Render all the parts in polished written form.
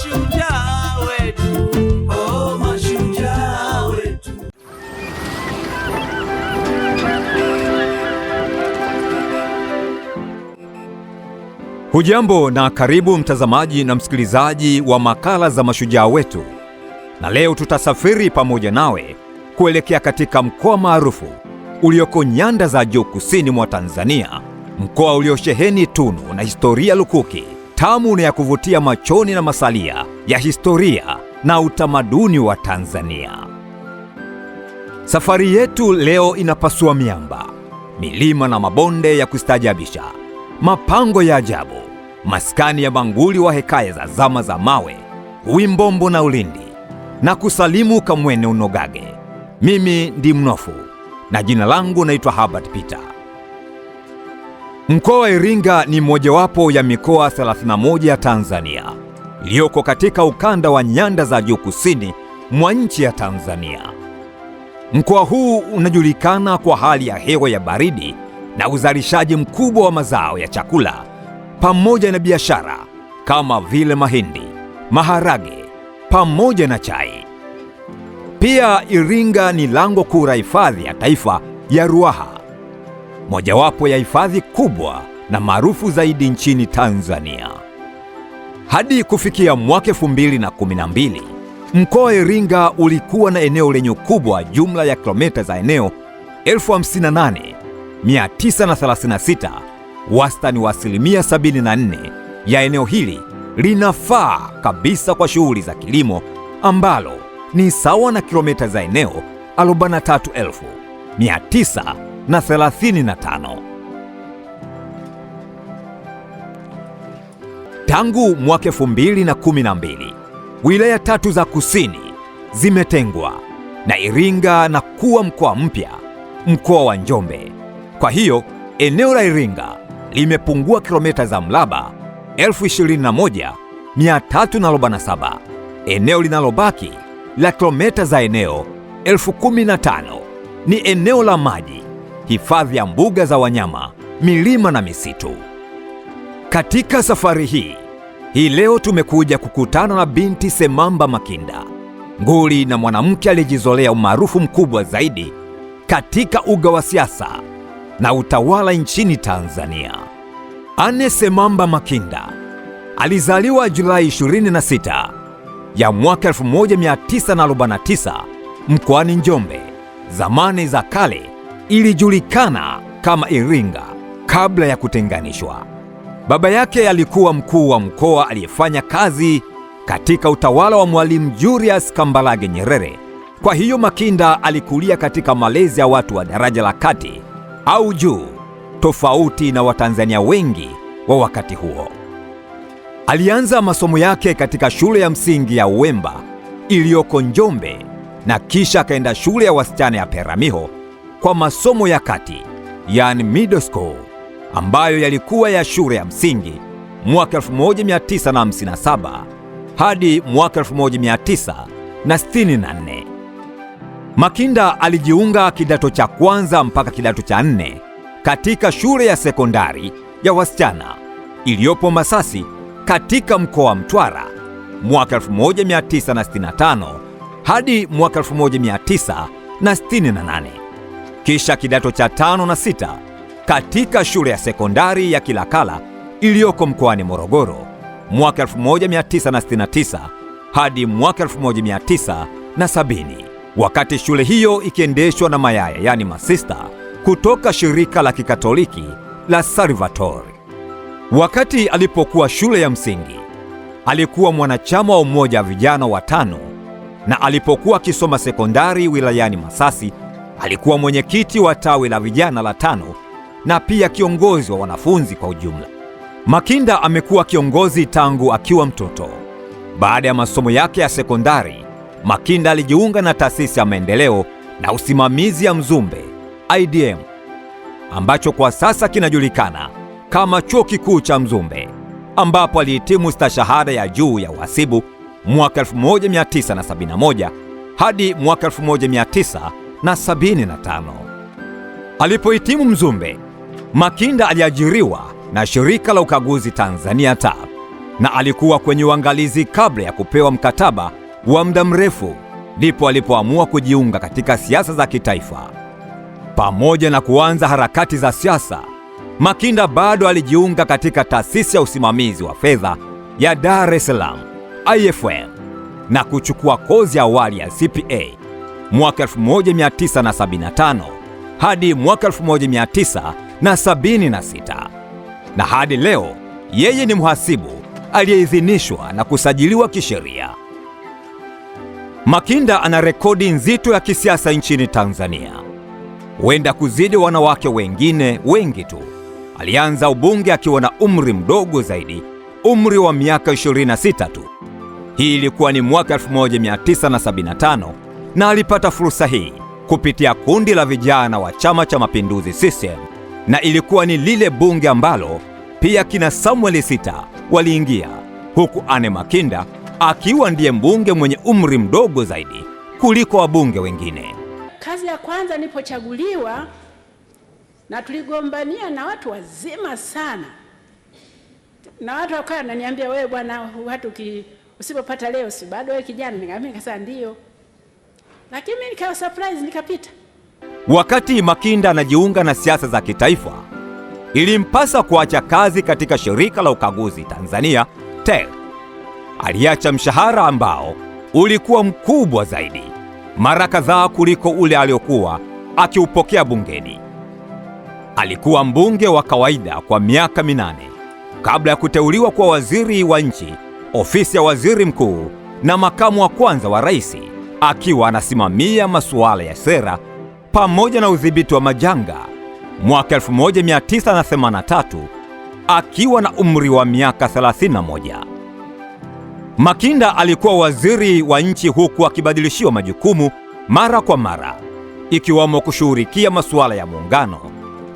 mashujaa wetu, oh mashujaa wetu. Hujambo na karibu mtazamaji na msikilizaji wa makala za mashujaa wetu. Na leo tutasafiri pamoja nawe kuelekea katika mkoa maarufu ulioko nyanda za juu kusini mwa Tanzania, mkoa uliosheheni tunu na historia lukuki, tamu na ya kuvutia machoni na masalia ya historia na utamaduni wa Tanzania. Safari yetu leo inapasua miamba, milima na mabonde ya kustaajabisha, mapango ya ajabu, maskani ya manguli wa hekaya za zama za mawe, Wimbombo na Ulindi, na kusalimu kamwene unogage. Mimi ndi mnofu na jina langu naitwa Herbert Peter. Mkoa wa Iringa ni mojawapo ya mikoa 31 ya Tanzania iliyoko katika ukanda wa nyanda za juu kusini mwa nchi ya Tanzania. Mkoa huu unajulikana kwa hali ya hewa ya baridi na uzalishaji mkubwa wa mazao ya chakula pamoja na biashara kama vile mahindi, maharage pamoja na chai. Pia Iringa ni lango kuu la hifadhi ya taifa ya Ruaha, mojawapo ya hifadhi kubwa na maarufu zaidi nchini Tanzania. Hadi kufikia mwaka 2012, mkoa wa Iringa ulikuwa na eneo lenye ukubwa jumla ya kilomita za eneo 58,936. Wastani wa 74% ya eneo hili linafaa kabisa kwa shughuli za kilimo, ambalo ni sawa na kilomita za eneo 43,935. Tangu mwaka 2012, wilaya 3 za kusini zimetengwa na Iringa na kuwa mkoa mpya, mkoa wa Njombe. Kwa hiyo eneo la Iringa limepungua kilomita za mraba 21,347. Eneo linalobaki la kilomita za eneo 15,000 ni eneo la maji, hifadhi ya mbuga za wanyama, milima na misitu. Katika safari hii leo tumekuja kukutana na binti Semamba Makinda, nguli na mwanamke aliyejizolea umaarufu mkubwa zaidi katika uga wa siasa na utawala nchini Tanzania. Anne Semamba Makinda alizaliwa Julai 26 ya mwaka 1949 mkoani Njombe. Zamani za kale ilijulikana kama Iringa kabla ya kutenganishwa. Baba yake alikuwa mkuu wa mkoa aliyefanya kazi katika utawala wa Mwalimu Julius Kambarage Nyerere. Kwa hiyo Makinda alikulia katika malezi ya watu wa daraja la kati au juu, tofauti na Watanzania wengi wa wakati huo. Alianza masomo yake katika shule ya msingi ya Uwemba iliyoko Njombe na kisha akaenda shule ya wasichana ya Peramiho kwa masomo ya kati, yani middle school, ambayo yalikuwa ya shule ya msingi mwaka 1957 hadi mwaka 1964. Makinda alijiunga kidato cha kwanza mpaka kidato cha 4 katika shule ya sekondari ya wasichana iliyopo Masasi katika mkoa wa Mtwara mwaka 1965 hadi mwaka 1968. Kisha kidato cha 5 na 6 katika shule ya sekondari ya Kilakala iliyoko mkoani Morogoro mwaka 1969 hadi mwaka 1970, wakati shule hiyo ikiendeshwa na mayaya, yani masista, kutoka shirika la Kikatoliki la Salvatori. Wakati alipokuwa shule ya msingi, alikuwa mwanachama wa umoja wa vijana wa TANU, na alipokuwa akisoma sekondari wilayani Masasi, alikuwa mwenyekiti wa tawi la vijana la TANU na pia kiongozi wa wanafunzi kwa ujumla. Makinda amekuwa kiongozi tangu akiwa mtoto. Baada ya masomo yake ya sekondari, Makinda alijiunga na taasisi ya maendeleo na usimamizi ya Mzumbe IDM, ambacho kwa sasa kinajulikana kama Chuo Kikuu cha Mzumbe, ambapo alihitimu stashahada ya juu ya uhasibu mwaka 1971 hadi mwaka 1975. Alipohitimu Mzumbe, Makinda aliajiriwa na shirika la ukaguzi Tanzania TAP, na alikuwa kwenye uangalizi kabla ya kupewa mkataba wa muda mrefu, ndipo alipoamua kujiunga katika siasa za kitaifa. Pamoja na kuanza harakati za siasa, Makinda bado alijiunga katika taasisi ya usimamizi wa fedha ya Dar es Salaam IFM na kuchukua kozi ya awali ya CPA mwaka 1975 hadi mwaka 1976, na hadi leo yeye ni mhasibu aliyeidhinishwa na kusajiliwa kisheria. Makinda ana rekodi nzito ya kisiasa nchini Tanzania, huenda kuzidi wanawake wengine wengi tu. Alianza ubunge akiwa na umri mdogo zaidi, umri wa miaka 26 tu. Hii ilikuwa ni mwaka 1975, na alipata fursa hii kupitia kundi la vijana wa Chama cha Mapinduzi CCM, na ilikuwa ni lile bunge ambalo pia kina Samuel Sita waliingia, huku Anne Makinda akiwa ndiye mbunge mwenye umri mdogo zaidi kuliko wabunge wengine. Kazi ya kwanza nilipochaguliwa, na tuligombania na watu wazima sana, na watu wakawa wananiambia, wewe bwana, watu usipopata leo si bado wewe kijana? Nikasema ndio, lakini mimi nikawa surprise, nikapita. Wakati Makinda anajiunga na siasa za kitaifa, ilimpasa kuacha kazi katika shirika la ukaguzi Tanzania TEL. Aliacha mshahara ambao ulikuwa mkubwa zaidi mara kadhaa kuliko ule aliokuwa akiupokea bungeni. Alikuwa mbunge wa kawaida kwa miaka 8 kabla ya kuteuliwa kwa waziri wa nchi, ofisi ya waziri mkuu na makamu wa kwanza wa rais, akiwa anasimamia masuala ya sera pamoja na udhibiti wa majanga mwaka 1983 akiwa na umri wa miaka 31. Makinda alikuwa waziri wa nchi huku akibadilishiwa majukumu mara kwa mara, ikiwamo kushughulikia masuala ya muungano,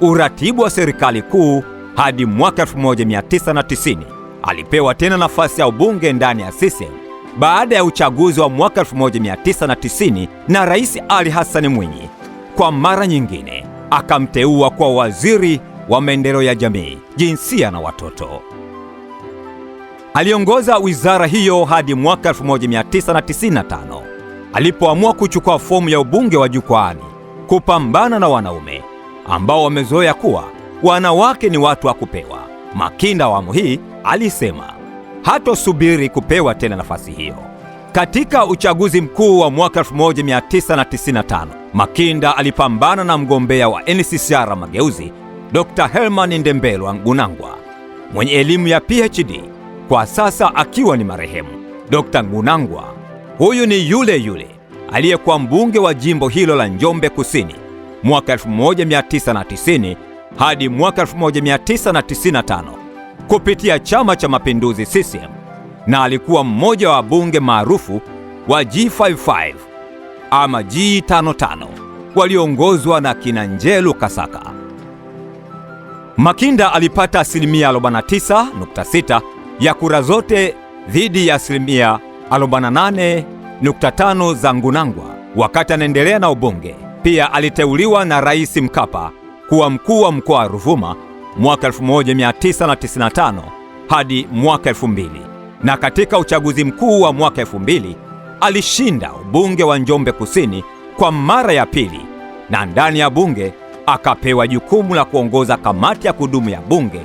uratibu wa serikali kuu, hadi mwaka 1990 alipewa tena nafasi ya ubunge ndani ya CCM baada ya uchaguzi wa mwaka 1990 na Rais Ali Hassan Mwinyi kwa mara nyingine akamteua kwa waziri wa maendeleo ya jamii, jinsia na watoto. Aliongoza wizara hiyo hadi mwaka 1995 alipoamua kuchukua fomu ya ubunge wa jukwaani kupambana na wanaume ambao wamezoea kuwa wanawake ni watu wa kupewa. Makinda awamu hii alisema hatosubiri kupewa tena nafasi hiyo. Katika uchaguzi mkuu wa mwaka 1995, Makinda alipambana na mgombea wa NCCR Mageuzi, Dr. Herman Ndembelwa Ngunangwa, mwenye elimu ya PhD, kwa sasa akiwa ni marehemu. Dr. Ngunangwa huyu ni yule yule aliyekuwa mbunge wa jimbo hilo la Njombe Kusini mwaka 1990 hadi mwaka 1995 kupitia Chama cha Mapinduzi CCM, na alikuwa mmoja wa wabunge maarufu wa G55 ama G55 walioongozwa na kina Njelu Kasaka. Makinda alipata asilimia 49.6 ya kura zote dhidi ya asilimia 48.5 za Ngunangwa wakati anaendelea na ubunge. Pia aliteuliwa na Rais Mkapa kuwa mkuu wa mkoa wa Ruvuma mwaka 1995 hadi mwaka 2000, na katika uchaguzi mkuu wa mwaka 2000 alishinda ubunge wa Njombe Kusini kwa mara ya pili, na ndani ya bunge akapewa jukumu la kuongoza kamati ya kudumu ya bunge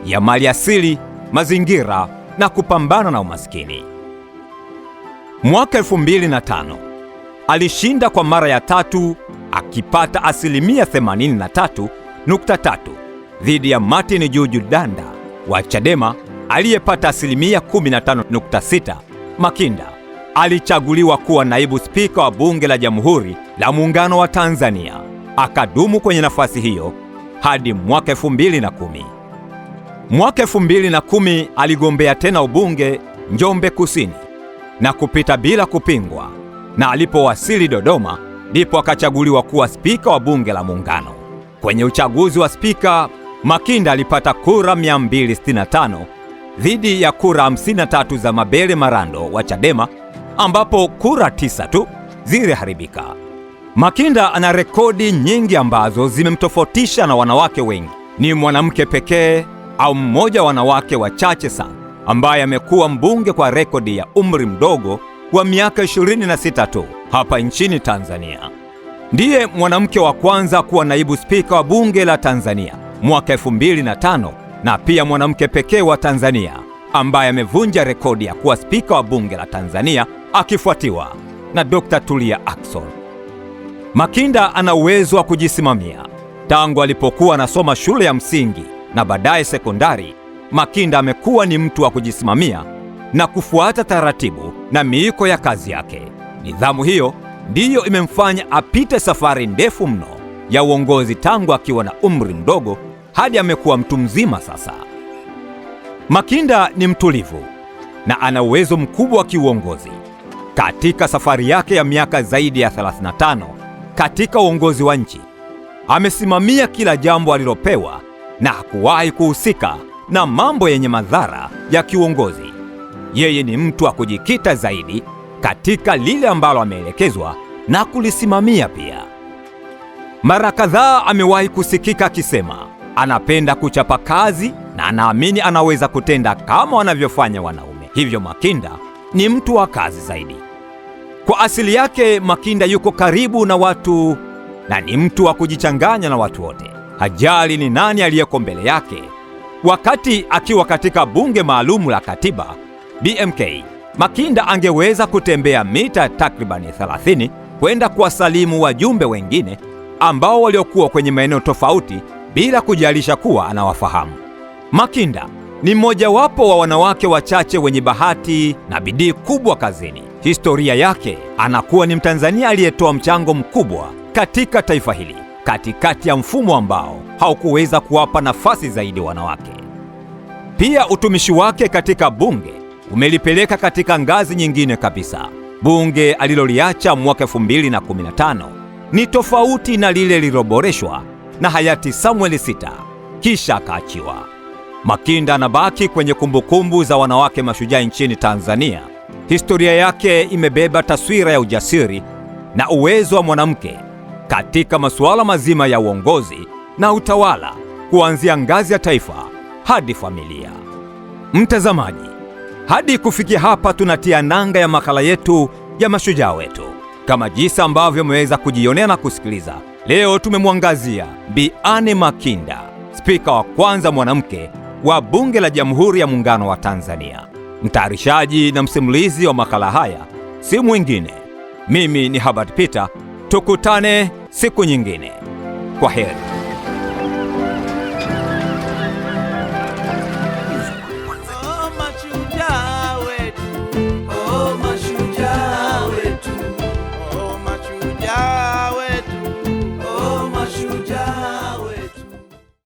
ya maliasili, mazingira na kupambana na umaskini. Mwaka 2005 alishinda kwa mara ya tatu akipata asilimia 83.3 dhidi ya Martin Juju Danda wa Chadema aliyepata asilimia 15.6. Makinda alichaguliwa kuwa naibu spika wa bunge la Jamhuri la Muungano wa Tanzania. Akadumu kwenye nafasi hiyo hadi mwaka 2010. Mwaka 2010 aligombea tena ubunge Njombe Kusini na kupita bila kupingwa, na alipowasili Dodoma ndipo akachaguliwa kuwa spika wa bunge la Muungano. Kwenye uchaguzi wa spika, Makinda alipata kura 265 dhidi ya kura 53 za Mabele Marando wa Chadema, ambapo kura 9 tu ziliharibika. Makinda ana rekodi nyingi ambazo zimemtofautisha na wanawake wengi. Ni mwanamke pekee au mmoja wa wanawake wachache sana ambaye amekuwa mbunge kwa rekodi ya umri mdogo wa miaka 26 tu hapa nchini Tanzania. Ndiye mwanamke wa kwanza kuwa naibu spika wa bunge la Tanzania mwaka 2005 na pia mwanamke pekee wa Tanzania ambaye amevunja rekodi ya kuwa spika wa bunge la Tanzania akifuatiwa na Dr. Tulia Ackson. Makinda ana uwezo wa kujisimamia. Tangu alipokuwa anasoma shule ya msingi na baadaye sekondari, Makinda amekuwa ni mtu wa kujisimamia na kufuata taratibu na miiko ya kazi yake. Nidhamu hiyo ndiyo imemfanya apite safari ndefu mno ya uongozi tangu akiwa na umri mdogo hadi amekuwa mtu mzima sasa. Makinda ni mtulivu na ana uwezo mkubwa wa kiuongozi. Katika safari yake ya miaka zaidi ya 35 katika uongozi wa nchi, amesimamia kila jambo alilopewa na hakuwahi kuhusika na mambo yenye madhara ya kiuongozi. Yeye ni mtu wa kujikita zaidi katika lile ambalo ameelekezwa na kulisimamia pia. Mara kadhaa amewahi kusikika akisema anapenda kuchapa kazi na anaamini anaweza kutenda kama wanavyofanya wanaume. Hivyo Makinda ni mtu wa kazi zaidi. Kwa asili yake, Makinda yuko karibu na watu na ni mtu wa kujichanganya na watu wote. Hajali ni nani aliyeko mbele yake. Wakati akiwa katika bunge maalum la katiba BMK, Makinda angeweza kutembea mita takribani 30 kwenda kuwasalimu wajumbe wengine ambao waliokuwa kwenye maeneo tofauti bila kujalisha kuwa anawafahamu. Makinda ni mmojawapo wa wanawake wachache wenye bahati na bidii kubwa kazini. Historia yake, anakuwa ni Mtanzania aliyetoa mchango mkubwa katika taifa hili katikati ya mfumo ambao haukuweza kuwapa nafasi zaidi wanawake. Pia utumishi wake katika bunge umelipeleka katika ngazi nyingine kabisa. Bunge aliloliacha mwaka 2015 ni tofauti na lile lililoboreshwa na hayati Samuel Sitta kisha akaachiwa. Makinda anabaki kwenye kumbukumbu za wanawake mashujaa nchini Tanzania. Historia yake imebeba taswira ya ujasiri na uwezo wa mwanamke katika masuala mazima ya uongozi na utawala, kuanzia ngazi ya taifa hadi familia. Mtazamaji, hadi kufikia hapa tunatia nanga ya makala yetu ya mashujaa wetu. Kama jinsi ambavyo mmeweza kujionea na kusikiliza, leo tumemwangazia Bi Anne Makinda, spika wa kwanza mwanamke wa Bunge la Jamhuri ya Muungano wa Tanzania. Mtayarishaji na msimulizi wa makala haya si mwingine, mimi ni Herbert Peter. Tukutane siku nyingine. Kwaheri.